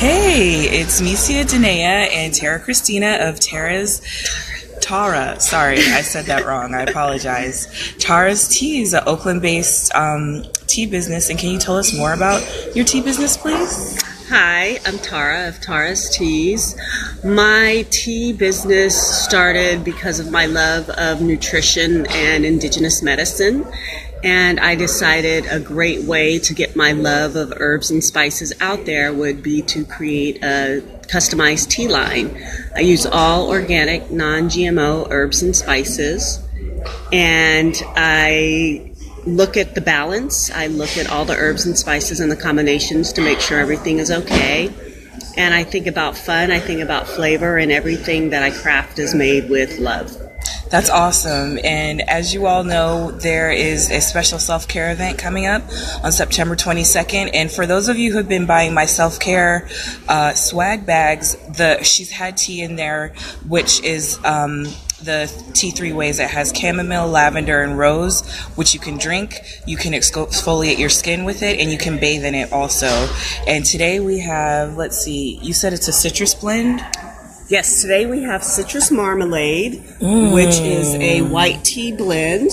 Hey, it's Misia Danea and Tara Christina of Tara. Sorry, I said that wrong. I apologize. Tara's Tea is an Oakland-based tea business, and can you tell us more about your tea business, please? Hi, I'm Tara of Tara's Teas. My tea business started because of my love of nutrition and indigenous medicine. And I decided a great way to get my love of herbs and spices out there would be to create a customized tea line. I use all organic, non-GMO herbs and spices. And I look at the balance. I look at all the herbs and spices and the combinations to make sure everything is okay. And I think about fun, I think about flavor, and everything that I craft is made with love. That's awesome. And as you all know, there is a special self-care event coming up on September 22nd. And for those of you who have been buying my self-care swag bags, she's had tea in there, which is the tea 3 ways. It has chamomile, lavender, and rose, which you can drink. You can exfoliate your skin with it, and you can bathe in it also. And today we have, let's see, you said it's a citrus blend? Yes, today we have citrus marmalade, which is a white tea blend.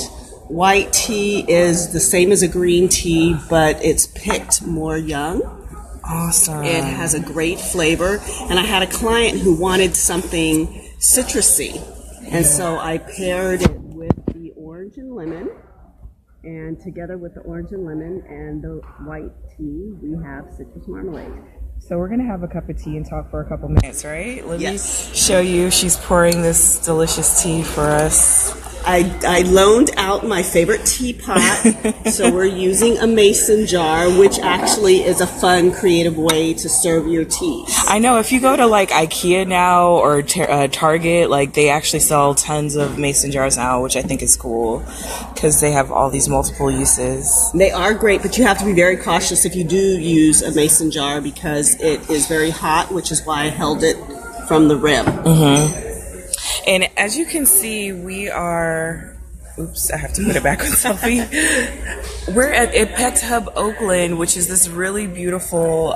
White tea is the same as a green tea, but it's picked more young. Awesome. It has a great flavor. And I had a client who wanted something citrusy. And so I paired it with the orange and lemon. And together with the orange and lemon and the white tea, we have citrus marmalade. So we're going to have a cup of tea and talk for a couple minutes, right? Let me show you. She's pouring this delicious tea for us. I loaned out my favorite teapot, so we're using a mason jar, which actually is a fun, creative way to serve your teas. I know. If you go to like IKEA now or Target, like they actually sell tons of mason jars now, which I think is cool because they have all these multiple uses. They are great, but you have to be very cautious if you do use a mason jar because it is very hot, which is why I held it from the rim. Mm-hmm. And as you can see, we are, oops, I have to put it back on selfie. We're at Pet Hub Oakland, which is this really beautiful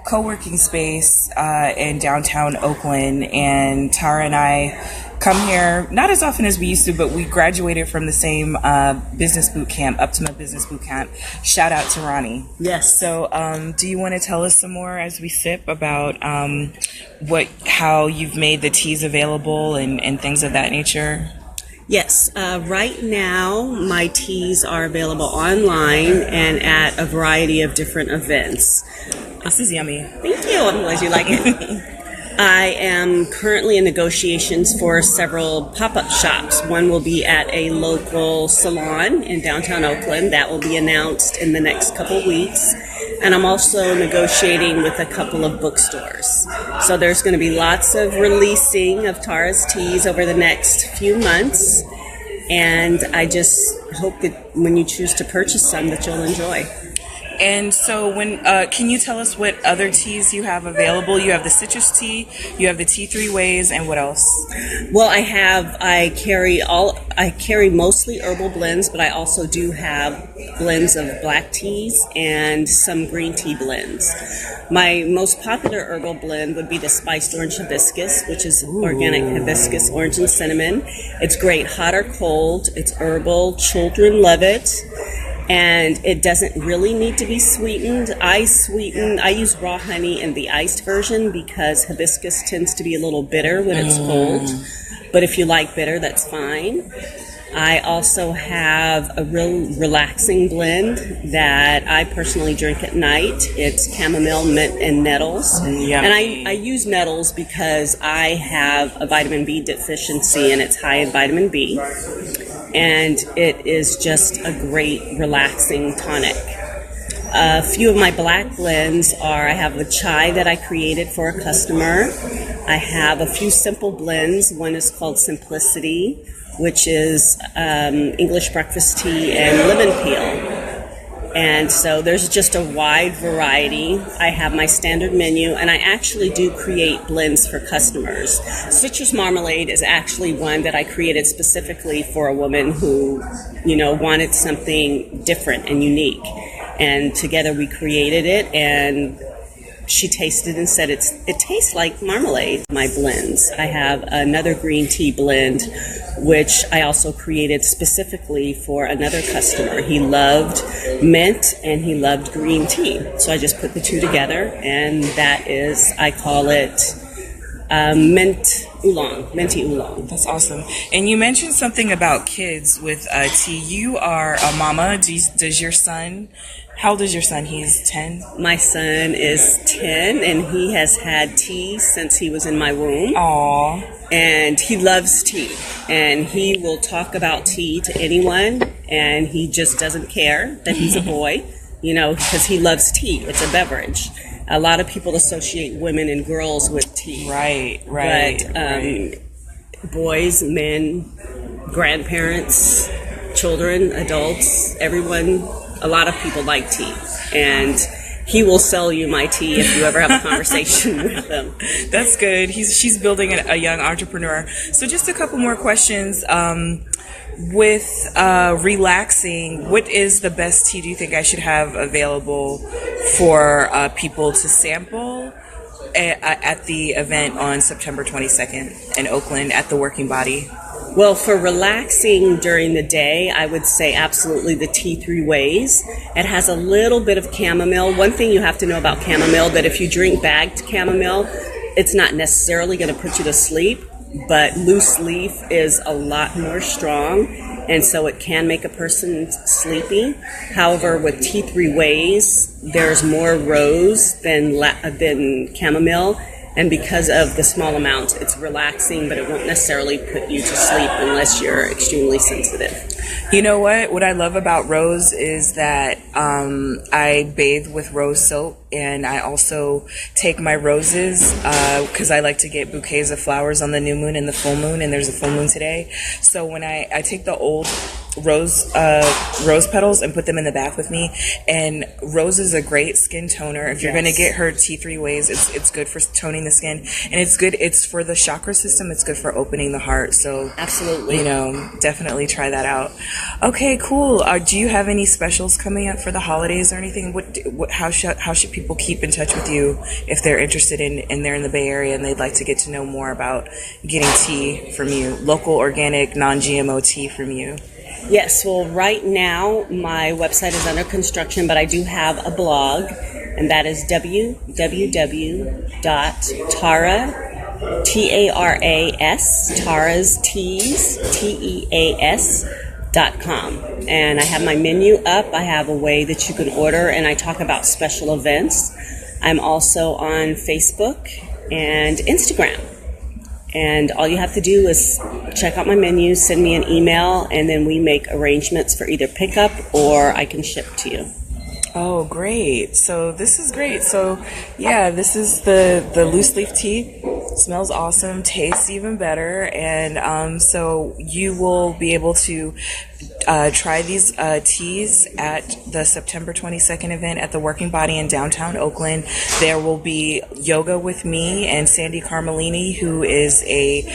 co-working space in downtown Oakland. And Tara and I come here, not as often as we used to, but we graduated from the same business boot camp, Optima Business Boot Camp. Shout out to Ronnie. Yes. So do you want to tell us some more as we sip about how you've made the teas available and things of that nature? Yes. Right now, my teas are available online and at a variety of different events. This is yummy. Thank you. I'm glad you like it. I am currently in negotiations for several pop-up shops. One will be at a local salon in downtown Oakland. That will be announced in the next couple weeks. And I'm also negotiating with a couple of bookstores. So there's going to be lots of releasing of Tara's Teas over the next few months. And I just hope that when you choose to purchase some that you'll enjoy. And so can you tell us what other teas you have available? You have the citrus tea, you have the tea 3 ways, and what else? Well, I carry mostly herbal blends, but I also do have blends of black teas and some green tea blends. My most popular herbal blend would be the spiced orange hibiscus, which is organic hibiscus, orange and cinnamon. It's great hot or cold. It's herbal. Children love it. And it doesn't really need to be sweetened. I use raw honey in the iced version because hibiscus tends to be a little bitter when it's cold. But if you like bitter, that's fine. I also have a real relaxing blend that I personally drink at night. It's chamomile, mint, and nettles. Yummy. And I use nettles because I have a vitamin B deficiency and it's high in vitamin B. And it is just a great relaxing tonic. A few of my black blends I have a chai that I created for a customer. I have a few simple blends. One is called Simplicity, which is English breakfast tea and lemon peel. And so there's just a wide variety. I have my standard menu, and I actually do create blends for customers. Citrus marmalade is actually one that I created specifically for a woman who, wanted something different and unique. And together we created it, and she tasted and said it tastes like marmalade. My blends. I have another green tea blend, which I also created specifically for another customer. He loved mint and he loved green tea. So I just put the two together, and that is, I call it minty oolong. That's awesome. And you mentioned something about kids with tea. You are a mama. Does your son, how old is your son? He's 10? My son is 10, and he has had tea since he was in my womb. Aww. And he loves tea. And he will talk about tea to anyone, and he just doesn't care that he's a boy, because he loves tea. It's a beverage. A lot of people associate women and girls with tea. Right. But boys, men, grandparents, children, adults, everyone, a lot of people like tea. And he will sell you my tea if you ever have a conversation with him. That's good. She's building a young entrepreneur. So just a couple more questions. With relaxing, what is the best tea do you think I should have available for people to sample at the event on September 22nd in Oakland at the Working Body? Well, for relaxing during the day, I would say absolutely the tea 3 ways. It has a little bit of chamomile. One thing you have to know about chamomile, that if you drink bagged chamomile, it's not necessarily going to put you to sleep, but loose leaf is a lot more strong, and so it can make a person sleepy. However, with tea 3 ways, there's more rose than chamomile, and because of the small amount, it's relaxing, but it won't necessarily put you to sleep unless you're extremely sensitive. You know what? What I love about rose is that I bathe with rose soap, and I also take my roses because I like to get bouquets of flowers on the new moon and the full moon, and there's a full moon today. So when I take the old rose petals and put them in the bath with me, and rose is a great skin toner. If you're going to get her tea 3 ways, it's good for toning the skin, and it's for the chakra system. It's good for opening the heart. So absolutely, definitely try that out. Okay, cool. Do you have any specials coming up for the holidays or anything? How should people keep in touch with you if they're interested and they're in the Bay Area and they'd like to get to know more about getting tea from you, local, organic, non-GMO tea from you? Yes, well, right now my website is under construction, but I do have a blog, and that is www.taras.com. And I have my menu up. I have a way that you can order, and I talk about special events. I'm also on Facebook and Instagram. And all you have to do is check out my menu, send me an email, and then we make arrangements for either pickup or I can ship to you. Oh, great. So this is great. So yeah, this is the loose leaf tea. Smells awesome, tastes even better, and so you will be able to try these teas at the September 22nd event at the Working Body in downtown Oakland. There will be yoga with me and Sandy Carmelini, who is a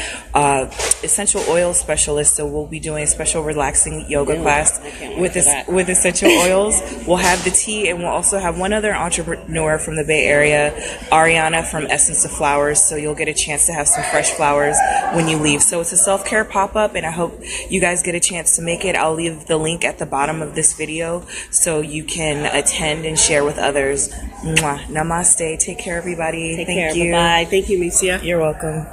essential oil specialist. So we'll be doing a special relaxing yoga class with essential oils. We'll have the tea, and we'll also have one other entrepreneur from the Bay Area, Ariana from Essence of Flowers. So you'll get a chance to have some fresh flowers when you leave. So it's a self-care pop-up, and I hope you guys get a chance to make it. I'll leave the link at the bottom of this video so you can attend and share with others. Mwah. Namaste. Take care, everybody. Thank you. Bye-bye. Thank you, Micia. You're welcome.